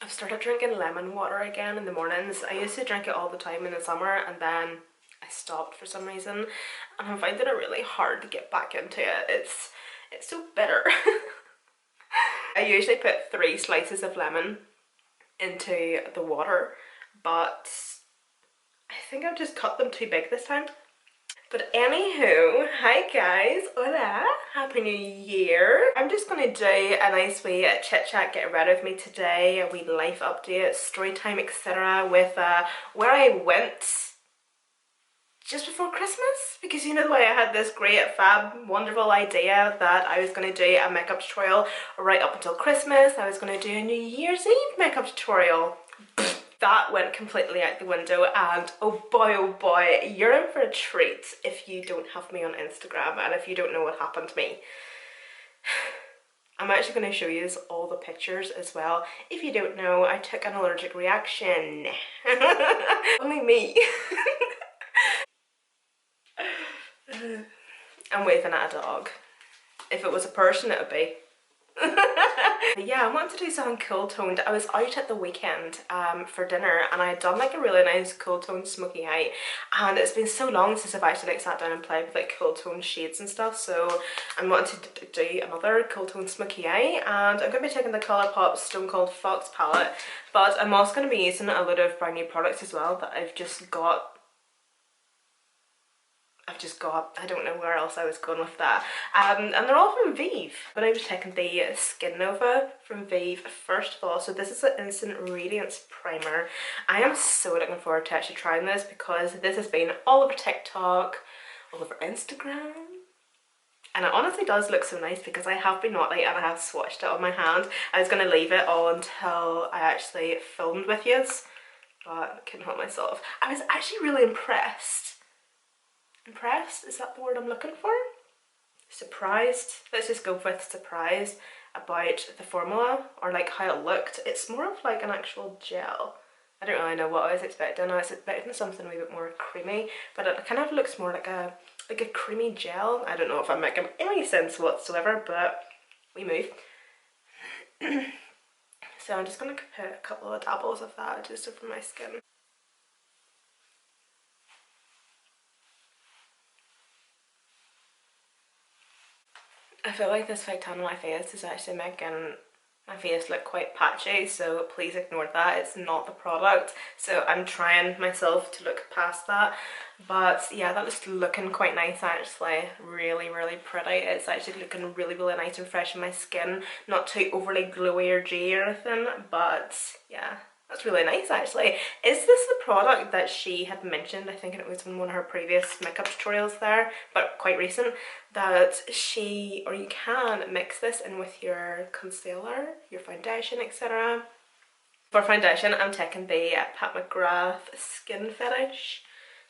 I've started drinking lemon water again in the mornings. I used to drink it all the time in the summer and then I stopped for some reason, and I'm finding it really hard to get back into it. It's so bitter. I usually put 3 slices of lemon into the water, but I think I've just cut them too big this time. But anywho, hi guys, hola, happy new year. I'm just gonna do a nice wee chit chat, get ready with me today, a wee life update, story time, etc. with where I went just before Christmas, because you know the way I had this great fab wonderful idea that I was going to do a makeup tutorial right up until Christmas. I was going to do a New Year's Eve makeup tutorial. That went completely out the window, and oh boy, you're in for a treat if you don't have me on Instagram and if you don't know what happened to me. I'm actually going to show you all the pictures as well. If you don't know, I took an allergic reaction. Only me. I'm waving at a dog. If it was a person, it would be. Yeah, I wanted to do something cool toned. I was out at the weekend for dinner, and I had done like a really nice cool toned smoky eye, and it's been so long since I've actually like sat down and played with like cool toned shades and stuff, so I wanted to do another cool toned smoky eye, and I'm going to be taking the Colourpop Stone Cold Fox palette, but I'm also going to be using a load of brand new products as well that I've just got. I don't know where else I was going with that. And they're all from VIEVE. But I was taking the Skin Nova from VIEVE first of all. So this is an Instant Radiance Primer. I am so looking forward to actually trying this because this has been all over TikTok, all over Instagram. And it honestly does look so nice because I have been naughty and I have swatched it on my hand. I was going to leave it all until I actually filmed with yous, but I couldn't help myself. I was actually really impressed. Impressed? Is that the word I'm looking for? Surprised? Let's just go with surprised about the formula, or like how it looked. It's more of like an actual gel. I don't really know what I was expecting. I was expecting something a wee bit more creamy, but it kind of looks more like a creamy gel. I don't know if I'm making any sense whatsoever, but we move. So I'm just going to put a couple of dabbles of that just over my skin. I feel like this fake tan on my face is actually making my face look quite patchy, so please ignore that. It's not the product, so I'm trying myself to look past that. But yeah, that is looking quite nice actually. Really pretty. It's actually looking really nice and fresh in my skin. Not too overly glowy or dewy or anything, but yeah. That's really nice actually. Is this the product that she had mentioned? I think it was in one of her previous makeup tutorials there, but quite recent, that you can mix this in with your concealer, your foundation, etc. For foundation, I'm taking the Pat McGrath Skin Fetish.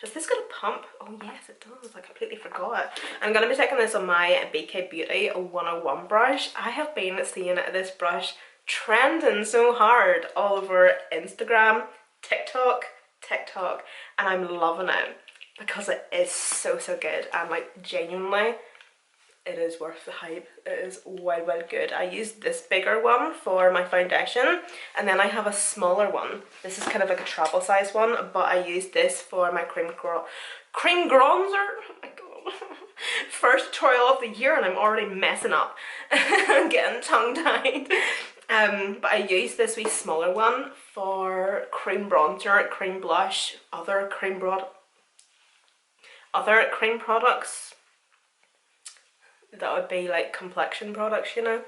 Does this got a pump? Oh yes, it does. I completely forgot. I'm going to be taking this on my BK Beauty 101 brush. I have been seeing this brush trending so hard all over Instagram, TikTok, and I'm loving it because it is so good, and like genuinely it is worth the hype. It is well good. I used this bigger one for my foundation, and then I have a smaller one. This is kind of like a travel size one, but I used this for my cream bronzer. Oh my god. First tutorial of the year and I'm already messing up. I'm getting tongue tied. But I used this wee smaller one for cream bronzer, cream blush, other cream products that would be like complexion products, you know.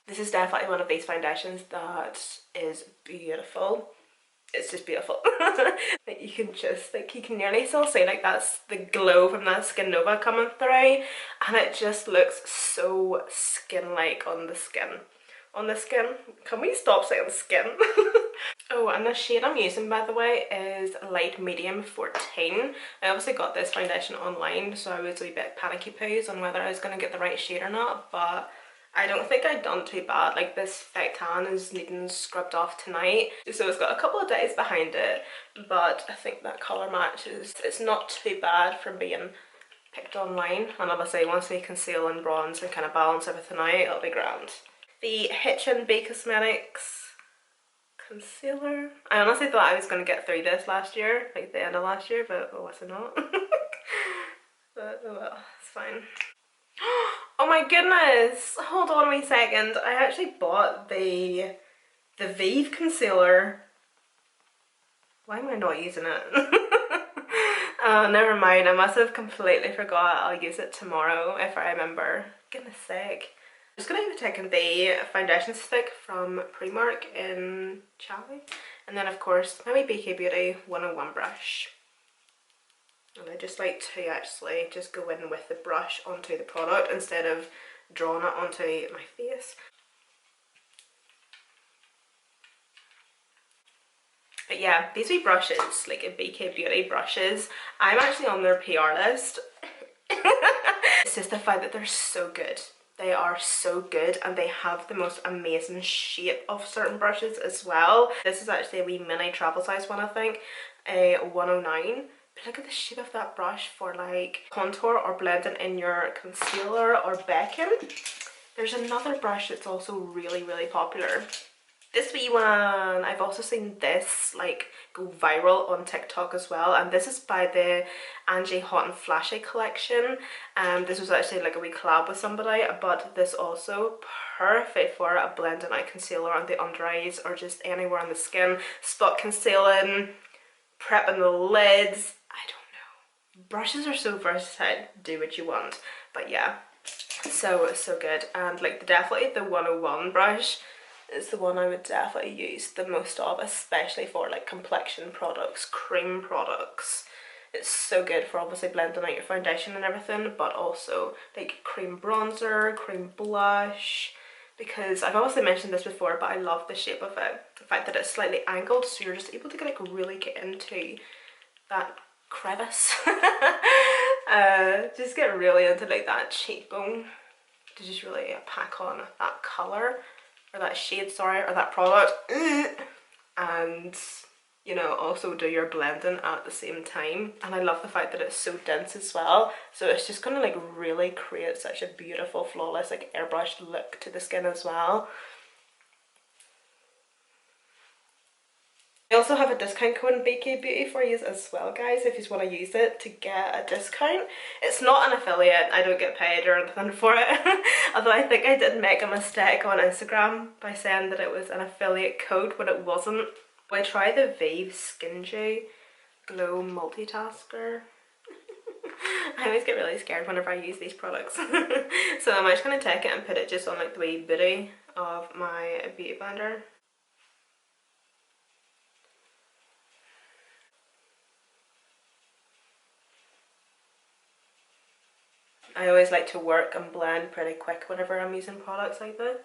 This is definitely one of these foundations that is beautiful. It's just beautiful. Like you can nearly still see like that's the glow from that Skin Nova coming through, and it just looks so skin-like on the skin. Can we stop saying skin? Oh, and the shade I'm using, by the way, is Light Medium 14. I obviously got this foundation online, so I was a wee bit panicky-poos on whether I was going to get the right shade or not, but I don't think I'd done too bad. Like this fake tan is needing scrubbed off tonight, so it's got a couple of days behind it, but I think that colour matches. It's not too bad for being picked online, and obviously once we conceal and bronze and kind of balance everything out, it'll be grand. The H&B Cosmetics concealer. I honestly thought I was going to get through this last year, like the end of last year, but it was not. But oh well, it's fine. Oh my goodness! Hold on a wee second. I actually bought the VIEVE concealer. Why am I not using it? Oh, never mind. I must have completely forgot. I'll use it tomorrow if I remember. Goodness sake. I'm just going to be taking the foundation stick from Primark in Charlie. And then of course my wee BK Beauty 101 brush. And I just like to actually just go in with the brush onto the product instead of drawing it onto my face. But yeah, these wee brushes, like BK Beauty brushes, I'm actually on their PR list. It's just the fact that they're so good. They are so good, and they have the most amazing shape of certain brushes as well. This is actually a wee mini travel size one, I think, a 109. But look at the shape of that brush for like contour or blending in your concealer or becking. There's another brush that's also really, really popular. This wee one, I've also seen this like go viral on TikTok as well, and this is by the Angie Hot and Flashy collection. This was actually like a wee collab with somebody, but this also perfect for a blending out concealer on the under eyes or just anywhere on the skin, spot concealing, prepping the lids. I don't know. Brushes are so versatile. Do what you want, but yeah, so good. And like definitely the 101 brush is the one I would definitely use the most of, especially for like complexion products, cream products. It's so good for obviously blending out your foundation and everything, but also like cream bronzer, cream blush, because I've obviously mentioned this before, but I love the shape of it. The fact that it's slightly angled, so you're just able to like really get into that crevice. Just get really into like that cheekbone to just really pack on that colour. Or that shade, sorry, or that product, and you know, also do your blending at the same time. And I love the fact that it's so dense as well, so it's just gonna like really create such a beautiful, flawless, like airbrushed look to the skin as well. I also have a discount code in BK Beauty for you as well, guys, if you want to use it to get a discount. It's not an affiliate, I don't get paid or anything for it. Although I think I did make a mistake on Instagram by saying that it was an affiliate code, but it wasn't. I tried the VIEVE Skin Dew Glow Multitasker. I always get really scared whenever I use these products. So I'm just going to take it and put it just on like the wee booty of my beauty blender. I always like to work and blend pretty quick whenever I'm using products like this.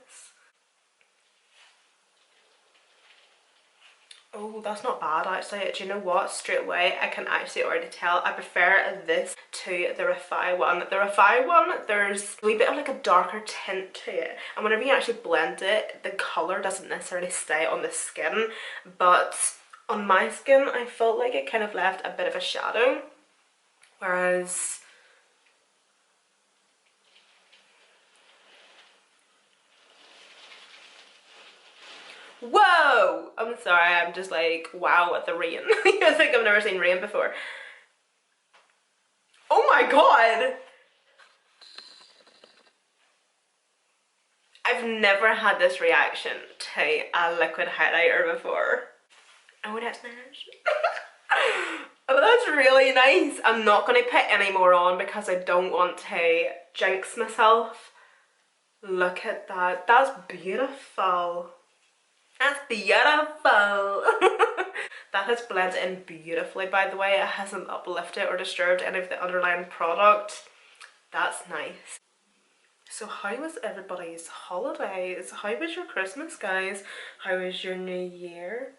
Oh, that's not bad actually. Do you know what? Straight away I can actually already tell I prefer this to the Refi one. The Refi one, there's a wee bit of like a darker tint to it, and whenever you actually blend it, the colour doesn't necessarily stay on the skin, but on my skin I felt like it kind of left a bit of a shadow, whereas whoa! I'm sorry, I'm just like, wow at the rain. I think I've never seen rain before. Oh my god! I've never had this reaction to a liquid highlighter before. Oh, that's nice. Oh, that's really nice. I'm not going to put any more on because I don't want to jinx myself. Look at that. That's beautiful. That's beautiful. That has blended in beautifully, by the way. It hasn't uplifted or disturbed any of the underlying product. That's nice. So how was everybody's holidays? How was your Christmas, guys? How was your New Year?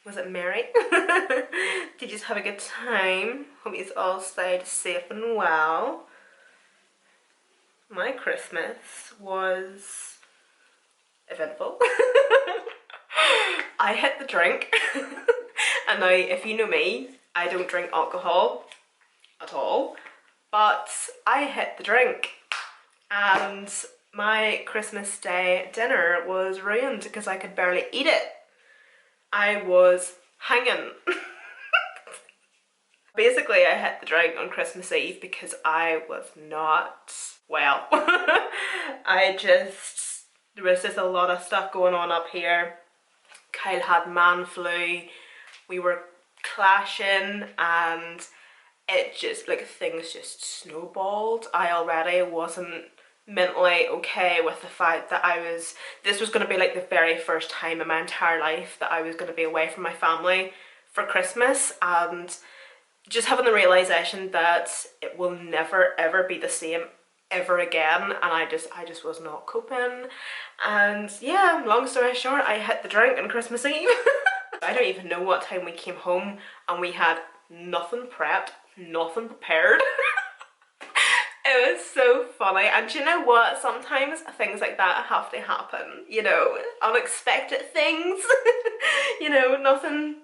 Was it merry? Did you just have a good time? Hope you all stayed safe and well. My Christmas was eventful. I hit the drink. And now, if you know me, I don't drink alcohol at all. but I hit the drink and my Christmas Day dinner was ruined because I could barely eat it. I was hanging. Basically, I hit the drink on Christmas Eve because I was not well. There was just a lot of stuff going on up here. Kyle had man flu, we were clashing, and it just, like, things just snowballed. I already wasn't mentally okay with the fact that this was going to be like the very first time in my entire life that I was going to be away from my family for Christmas, and just having the realization that it will never ever be the same ever again, and I just was not coping. And yeah, long story short, I hit the drink on Christmas Eve. I don't even know what time we came home, and we had nothing prepped, nothing prepared. It was so funny. And do you know what? Sometimes things like that have to happen, you know, unexpected things. You know, nothing,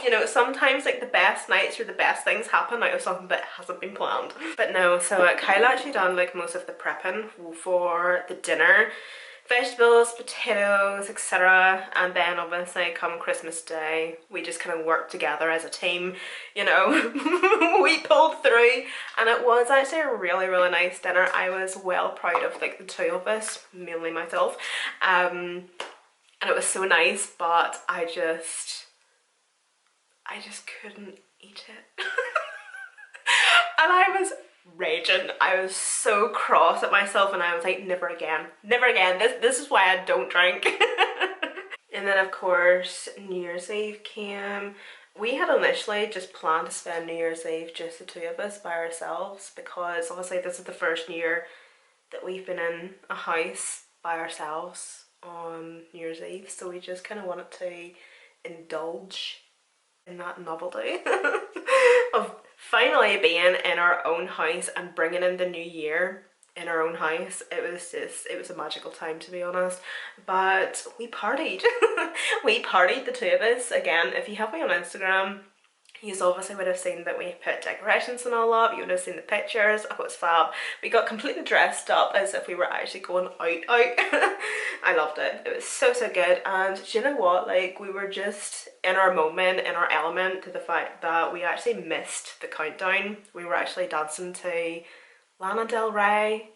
you know, sometimes like the best nights or the best things happen out of something that hasn't been planned. But no, so Kyle actually done like most of the prepping for the dinner. Vegetables, potatoes, etc. And then obviously come Christmas Day, we just kind of worked together as a team, you know. We pulled through, and it was actually a really, really nice dinner. I was well proud of like the two of us, mainly myself. And it was so nice, but I just couldn't eat it. And I was raging. I was so cross at myself, and I was like, never again, never again. This is why I don't drink. And then of course New Year's Eve came. We had initially just planned to spend New Year's Eve just the two of us by ourselves, because obviously this is the first year that we've been in a house by ourselves on New Year's Eve, so we just kind of wanted to indulge in that novelty of finally being in our own house and bringing in the new year in our own house. It was a magical time, to be honest. But we partied. We partied, the two of us. Again, if you have me on Instagram, you obviously would have seen that we put decorations and all up. You would have seen the pictures. Oh, it's fab. We got completely dressed up as if we were actually going out. I loved it. It was so, so good. And do you know what? Like, we were just in our moment, in our element, to the fact that we actually missed the countdown. We were actually dancing to Lana Del Rey,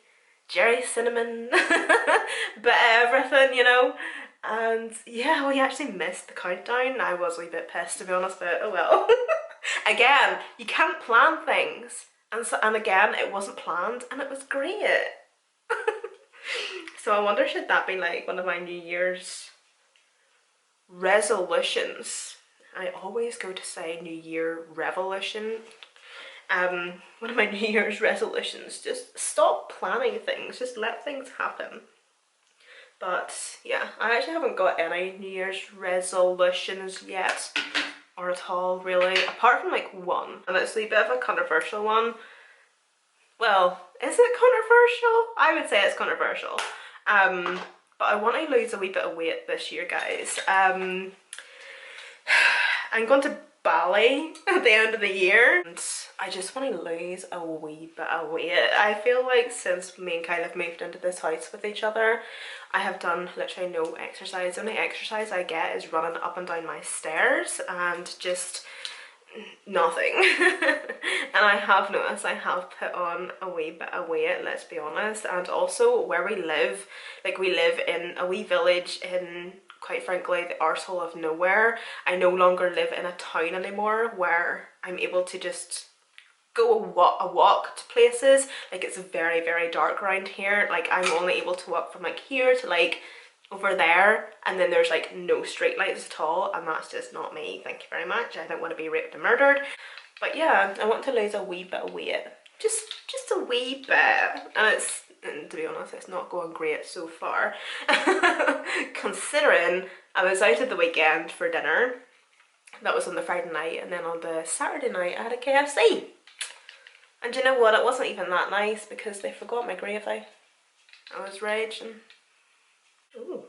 Jerry Cinnamon, but everything, you know. And yeah, we actually missed the countdown. I was a wee bit pissed, to be honest, but oh well. Again, you can't plan things, and again, it wasn't planned, and it was great. So I wonder, should that be like one of my New Year's resolutions? I always go to say New Year revolution. One of my New Year's resolutions, just stop planning things, just let things happen. But yeah, I actually haven't got any New Year's resolutions yet, or at all really, apart from like one, and it's a bit of a controversial one. Well, is it controversial? I would say it's controversial. But I want to lose a wee bit of weight this year, guys. I'm going to Bali at the end of the year, and I just want to lose a wee bit of weight. I feel like since me and Kyle have moved into this house with each other, I have done literally no exercise. The only exercise I get is running up and down my stairs, and just nothing. And I have noticed I have put on a wee bit of weight, let's be honest. And also where we live, like, we live in a wee village in, quite frankly, the arsehole of nowhere. I no longer live in a town anymore where I'm able to just go a walk to places. Like, it's very, very dark around here. Like, I'm only able to walk from like here to like over there, and then there's like no street lights at all, and that's just not me. Thank you very much. I don't want to be raped and murdered. But yeah, I want to lose a wee bit of weight, just a wee bit. And to be honest, it's not going great so far. Considering I was out at the weekend for dinner. That was on the Friday night, and then on the Saturday night I had a KFC. And you know what, it wasn't even that nice because they forgot my gravy. I was raging. Ooh.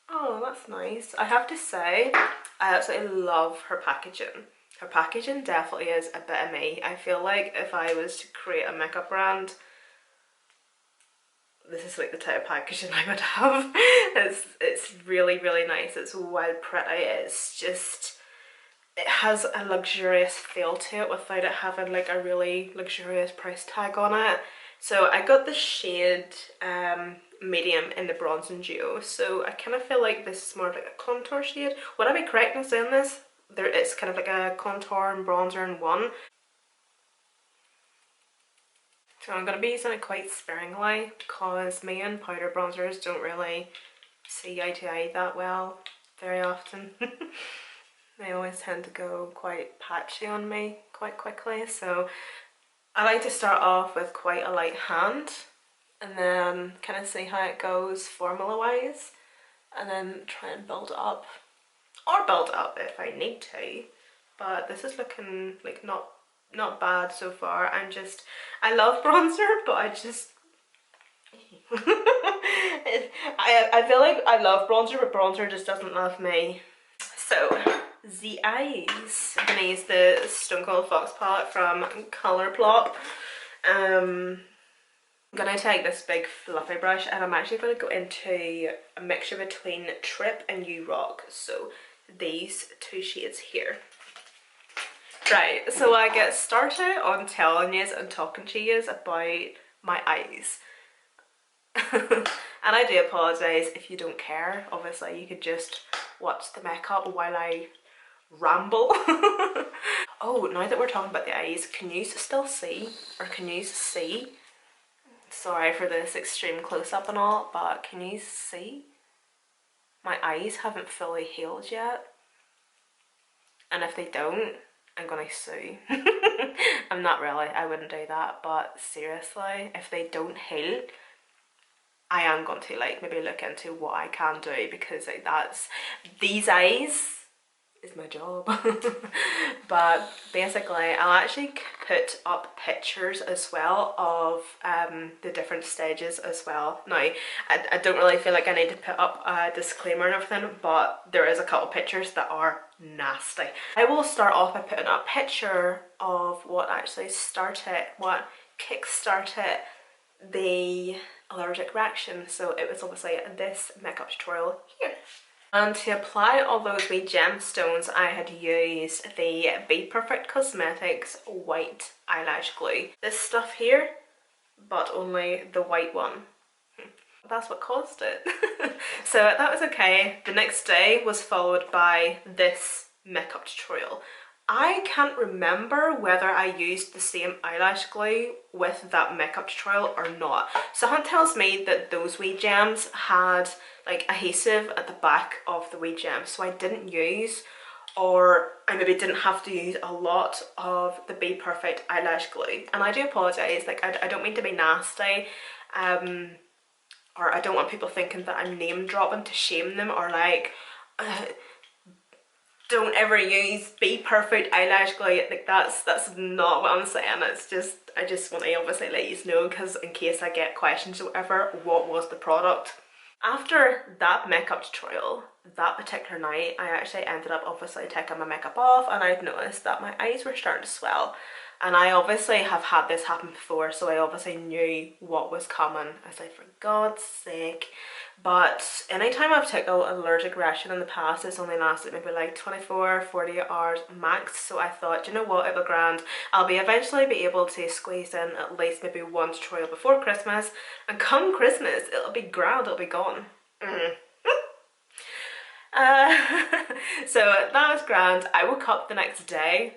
Oh, that's nice. I have to say, I absolutely love her packaging. Her packaging definitely is a bit of me. I feel like if I was to create a makeup brand, this is like the type of packaging I would have. It's really, really nice. It's wild pretty. It's just, it has a luxurious feel to it without it having like a really luxurious price tag on it. So I got the shade medium in the bronze and duo, so I kind of feel like this is more like a contour shade. Would I be correct in saying this? It's kind of like a contour and bronzer in one. So I'm going to be using it quite sparingly because me and powder bronzers don't really see eye to eye that well very often. They always tend to go quite patchy on me quite quickly, so I like to start off with quite a light hand and then kind of see how it goes formula wise, and then try and build it up, or build it up if I need to. But this is looking like not bad so far. I love bronzer, but I just I feel like I love bronzer, but bronzer just doesn't love me. So the eyes, I'm gonna use the Stone Cold Fox palette from Colourpop. I'm gonna take this big fluffy brush and I'm actually gonna go into a mixture between Trip and You Rock. So these two shades here. Right, so I get started on telling you and talking to you about my eyes. And I do apologise if you don't care. Obviously you could just watch the makeup while I ramble. Oh, now that we're talking about the eyes, can you still see, or can you see? Sorry for this extreme close-up and all, but can you see? My eyes haven't fully healed yet. And if they don't, I'm gonna sue. I'm not really, I wouldn't do that, but seriously, if they don't heal, I am going to like maybe look into what I can do, because like these eyes is my job. But basically I'll actually put up pictures as well of the different stages as well. Now I don't really feel like I need to put up a disclaimer and everything, but there is a couple pictures that are nasty. I will start off by putting up a picture of what kick-started the allergic reaction. So it was obviously this makeup tutorial here. And to apply all those wee gemstones, I had used the Be Perfect Cosmetics white eyelash glue. This stuff here, but only the white one. That's what caused it. So that was okay. The next day was followed by this makeup tutorial. I can't remember whether I used the same eyelash glue with that makeup tutorial or not. Someone tells me that those wee gems had like adhesive at the back of the wee gems, so I didn't use, or I maybe didn't have to use a lot of the Be Perfect eyelash glue. And I do apologise, like I don't mean to be nasty, or I don't want people thinking that I'm name dropping to shame them, or like don't ever use Be Perfect eyelash glue. Like that's not what I'm saying. It's just, I just want to obviously let you know, because in case I get questions or whatever, what was the product. After that makeup tutorial, that particular night, I actually ended up obviously taking my makeup off, and I'd noticed that my eyes were starting to swell. And I obviously have had this happen before, so I obviously knew what was coming. I was like, for God's sake. But anytime I've taken an allergic reaction in the past, it's only lasted maybe like 24, 48 hours max. So I thought, you know what, it'll be grand. I'll eventually be able to squeeze in at least maybe one tutorial before Christmas. And come Christmas, it'll be grand, it'll be gone. So that was grand. I woke up the next day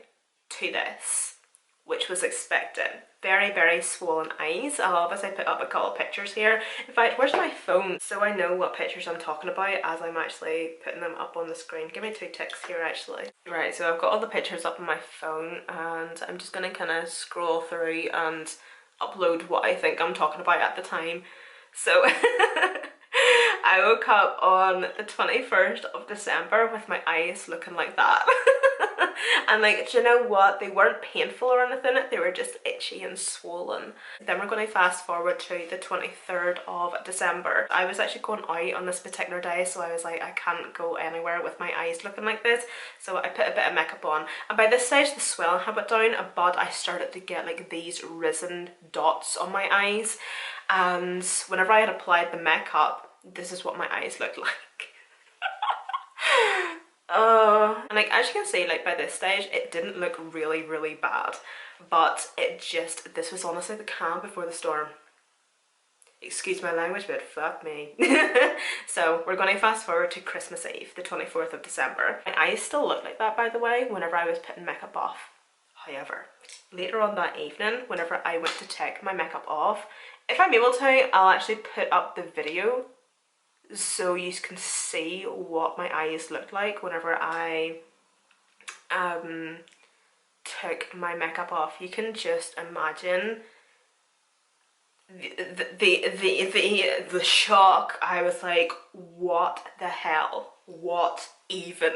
to this, which was expected. Very, very swollen eyes. I'll obviously put up a couple of pictures here. In fact, where's my phone? So I know what pictures I'm talking about as I'm actually putting them up on the screen. Give me 2 ticks here actually. Right, so I've got all the pictures up on my phone, and I'm just gonna kind of scroll through and upload what I think I'm talking about at the time. So I woke up on the 21st of December with my eyes looking like that. And like, do you know what? They weren't painful or anything, they were just itchy and swollen. Then we're going to fast forward to the 23rd of December. I was actually going out on this particular day, so I was like, I can't go anywhere with my eyes looking like this. So I put a bit of makeup on. And by this stage, the swelling had went down, but I started to get like these risen dots on my eyes. And whenever I had applied the makeup, this is what my eyes looked like. And like, as you can see, like by this stage it didn't look really bad, but it just, this was honestly the calm before the storm. Excuse my language, but fuck me. So we're going to fast forward to Christmas Eve, the 24th of December. My eyes still look like that, by the way, whenever I was putting makeup off. However, later on that evening, whenever I went to take my makeup off, if I'm able to, I'll actually put up the video so you can see what my eyes looked like whenever I took my makeup off. You can just imagine the shock. I was like, what the hell? What even?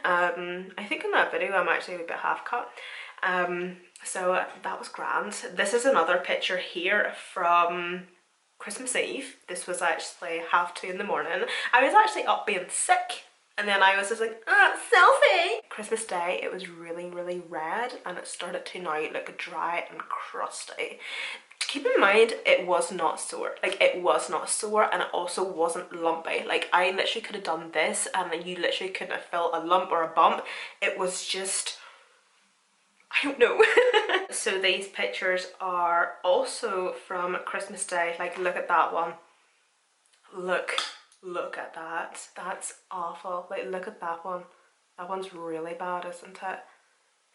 I think in that video I'm actually a bit half cut. So that was grand. This is another picture here from Christmas Eve. This was actually 2:30 in the morning. I was actually up being sick, and then I was just like, selfie! Christmas Day, it was really red, and it started to now look dry and crusty. Keep in mind, it was not sore. Like, it was not sore, and it also wasn't lumpy. Like, I literally could have done this, and you literally couldn't have felt a lump or a bump. It was just, I don't know. So these pictures are also from Christmas Day. Like, look at that one. Look at that. That's awful. Like, look at that one. That one's really bad, isn't it?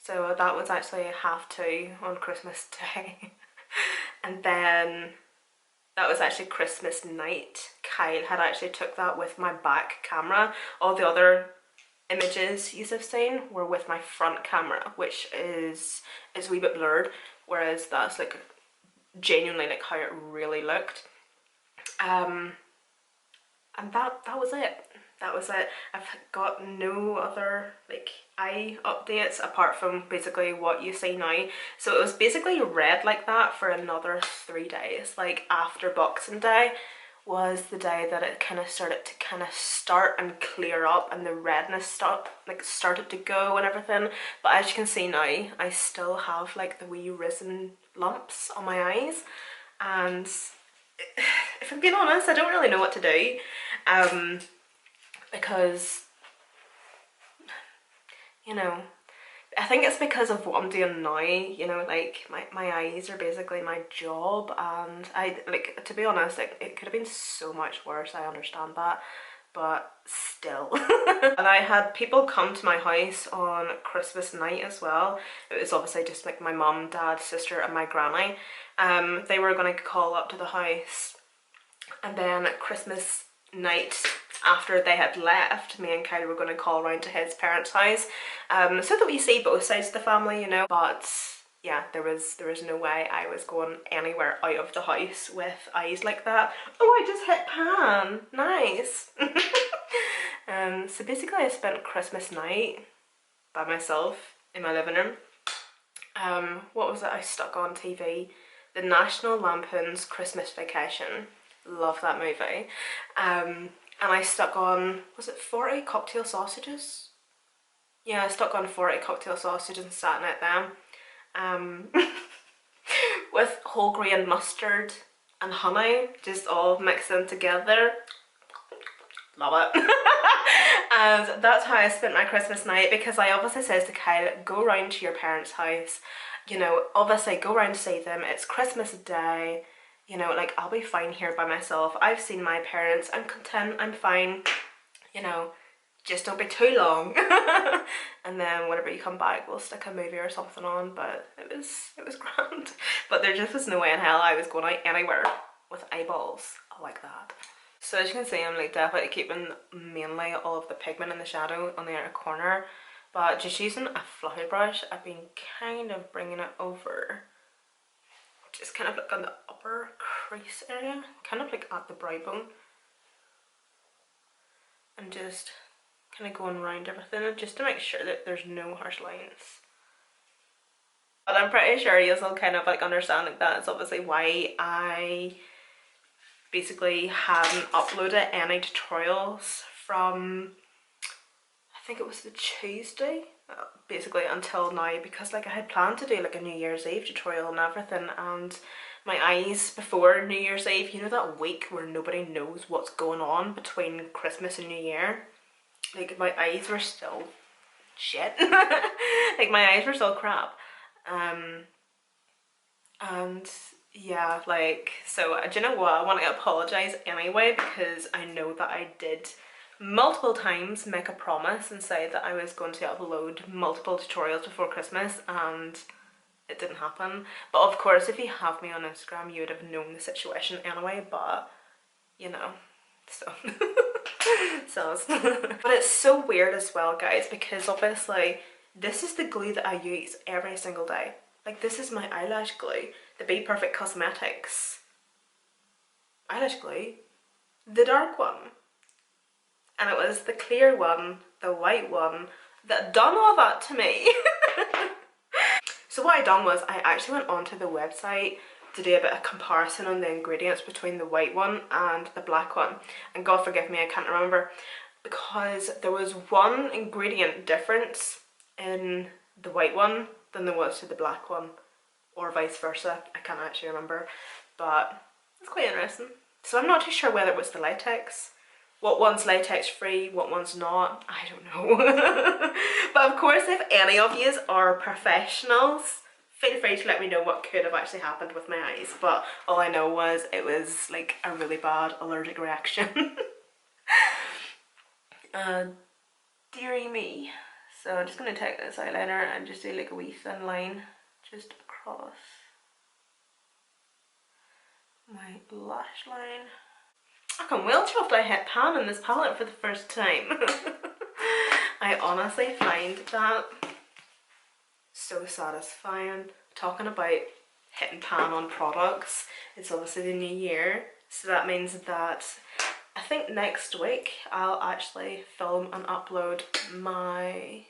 So that was actually 2:30 on Christmas Day. And then that was actually Christmas night. Kyle had actually took that with my back camera. All the other images you have seen were with my front camera, which is a wee bit blurred, whereas that's like genuinely like how it really looked. And that was it. That was it. I've got no other like eye updates apart from basically what you see now. So it was basically red like that for another 3 days. Like, after Boxing Day was the day that it kind of started to start and clear up, and the redness started to go and everything. But as you can see now, I still have like the wee risen lumps on my eyes, and if I'm being honest, I don't really know what to do, because, you know, I think it's because of what I'm doing now. You know, like my eyes are basically my job, and I, like, to be honest, it could have been so much worse, I understand that, but still. And I had people come to my house on Christmas night as well. It was obviously just like my mum, dad, sister and my granny. They were going to call up to the house, and then Christmas night, after they had left, me and Kyle were going to call around to his parents' house, so that we see both sides of the family, you know. But yeah, there was no way I was going anywhere out of the house with eyes like that. Oh, I just hit pan. Nice. So basically I spent Christmas night by myself in my living room. What was it I stuck on TV? The National Lampoon's Christmas Vacation. Love that movie. And I stuck on, was it 40 cocktail sausages? Yeah, I stuck on 40 cocktail sausages and sat in it then. With whole grain mustard and honey, just all mixed in together. Love it. And that's how I spent my Christmas night, because I obviously says to Kyle, go round to your parents' house, you know, obviously go round to see them, it's Christmas Day, you know, like, I'll be fine here by myself. I've seen my parents, I'm content, I'm fine, you know, just don't be too long. And then whenever you come back, we'll stick a movie or something on. But it was grand. But there just was no way in hell I was going out anywhere with eyeballs like that. So as you can see, I'm like definitely keeping mainly all of the pigment in the shadow on the outer corner, but just using a fluffy brush, I've been kind of bringing it over, just kind of like on the upper crease area, kind of like at the brow bone, and just kind of going around everything just to make sure that there's no harsh lines. But I'm pretty sure you'll kind of like understand like that's obviously why I basically hadn't uploaded any tutorials from, I think it was the Tuesday, basically until now, because like I had planned to do like a New Year's Eve tutorial and everything, and my eyes before New Year's Eve, you know that week where nobody knows what's going on between Christmas and New Year, like my eyes were still shit. Like my eyes were still crap. And yeah, like, so do you know what, I want to apologise anyway, because I know that I did multiple times make a promise and say that I was going to upload multiple tutorials before Christmas, and it didn't happen. But of course, if you have me on Instagram, you would have known the situation anyway, but you know, so so but it's so weird as well, guys, because obviously this is the glue that I use every single day. Like, this is my eyelash glue, the Be Perfect Cosmetics eyelash glue, the dark one. And it was the clear one, the white one, that done all that to me. So what I done was I actually went onto the website to do a bit of comparison on the ingredients between the white one and the black one. And God forgive me, I can't remember, because there was one ingredient difference in the white one than there was to the black one, or vice versa. I can't actually remember, but it's quite interesting. So I'm not too sure whether it was the latex, what one's latex free, what one's not, I don't know. But of course, if any of you are professionals, feel free to let me know what could have actually happened with my eyes. But all I know was it was like a really bad allergic reaction. Dearie me. So I'm just going to take this eyeliner and just do like a wee thin line just across my lash line. I can well chuffed I hit pan in this palette for the first time. I honestly find that so satisfying. Talking about hitting pan on products, it's obviously the new year, so that means that I think next week I'll actually film and upload my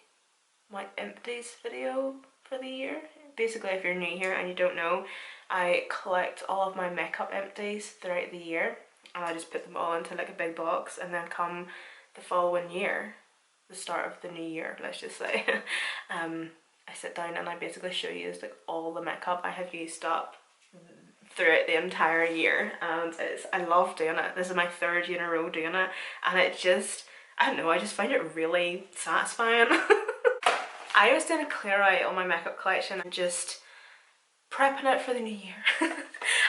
empties video for the year. Basically, if you're new here and you don't know, I collect all of my makeup empties throughout the year, and I just put them all into like a big box, and then come the following year, the start of the new year, let's just say, I sit down and I basically show you like all the makeup I have used up throughout the entire year, and I love doing it. This is my third year in a row doing it, and it just, I don't know, I just find it really satisfying. I was doing a clear out on my makeup collection and just prepping it for the new year.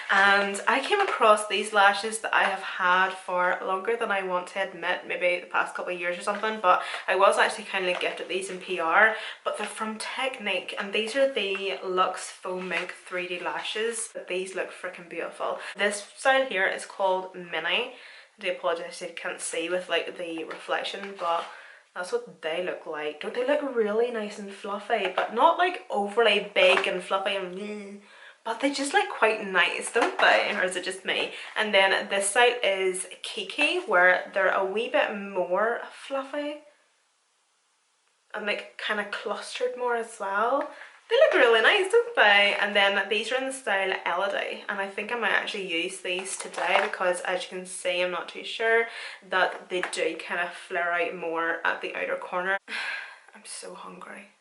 And I came across these lashes that I have had for longer than I want to admit, maybe the past couple of years or something, but I was actually kindly gifted these in PR, but they're from Technique, and these are the Luxe Foam Mink 3D lashes. These look freaking beautiful. This style here is called Mini. I do apologise if you can't see with like the reflection, but that's what they look like. Don't they look really nice and fluffy, but not like overly big and fluffy and but they just look quite nice, don't they? Or is it just me? And then this side is Kiki, where they're a wee bit more fluffy and like kind of clustered more as well. They look really nice, don't they? And then these are in the style Elodie, and I think I might actually use these today because, as you can see, I'm not too sure, that they do kind of flare out more at the outer corner. I'm so hungry.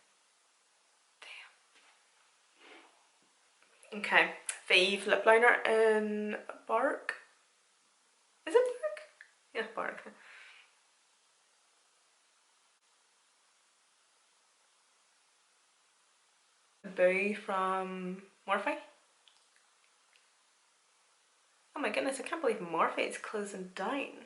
Damn. Okay, VIEVE lip liner in Bark. Is it Bark? Yeah, Bark. Boo from Morphe. Oh my goodness, I can't believe Morphe is closing down.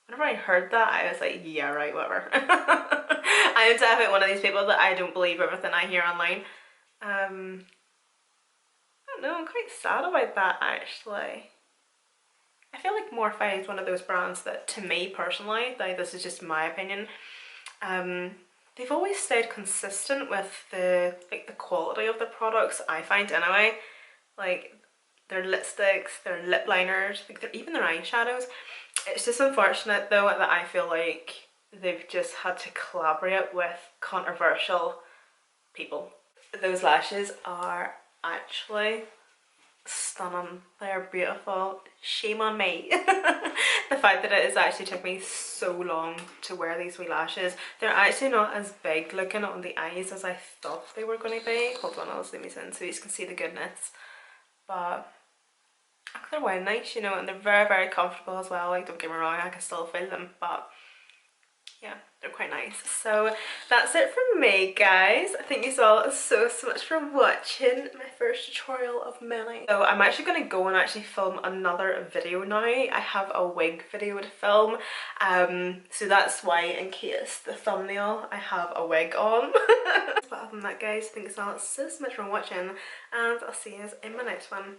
Whenever I heard that, I was like, yeah, right, whatever. I am definitely one of these people that I don't believe everything I hear online. I don't know, I'm quite sad about that actually. I feel like Morphe is one of those brands that, to me personally, like this is just my opinion, they've always stayed consistent with the quality of the products, I find anyway. Like their lipsticks, their lip liners, like even their eyeshadows. It's just unfortunate though that I feel like they've just had to collaborate with controversial people. Those lashes are actually stunning. They're beautiful. Shame on me. The fact that it has actually took me so long to wear these wee lashes. They're actually not as big looking on the eyes as I thought they were going to be. Hold on, I'll zoom these in so you can see the goodness. But they're well nice, you know, and they're very, very comfortable as well. Like, don't get me wrong, I can still feel them, but yeah, they're quite nice. So that's it from me, guys. Thank you all so much for watching my first tutorial of many. So I'm actually going to go and actually film another video now. I have a wig video to film, so that's why, in case the thumbnail, I have a wig on. But other than that, guys, thank you all so much for watching, and I'll see you in my next one.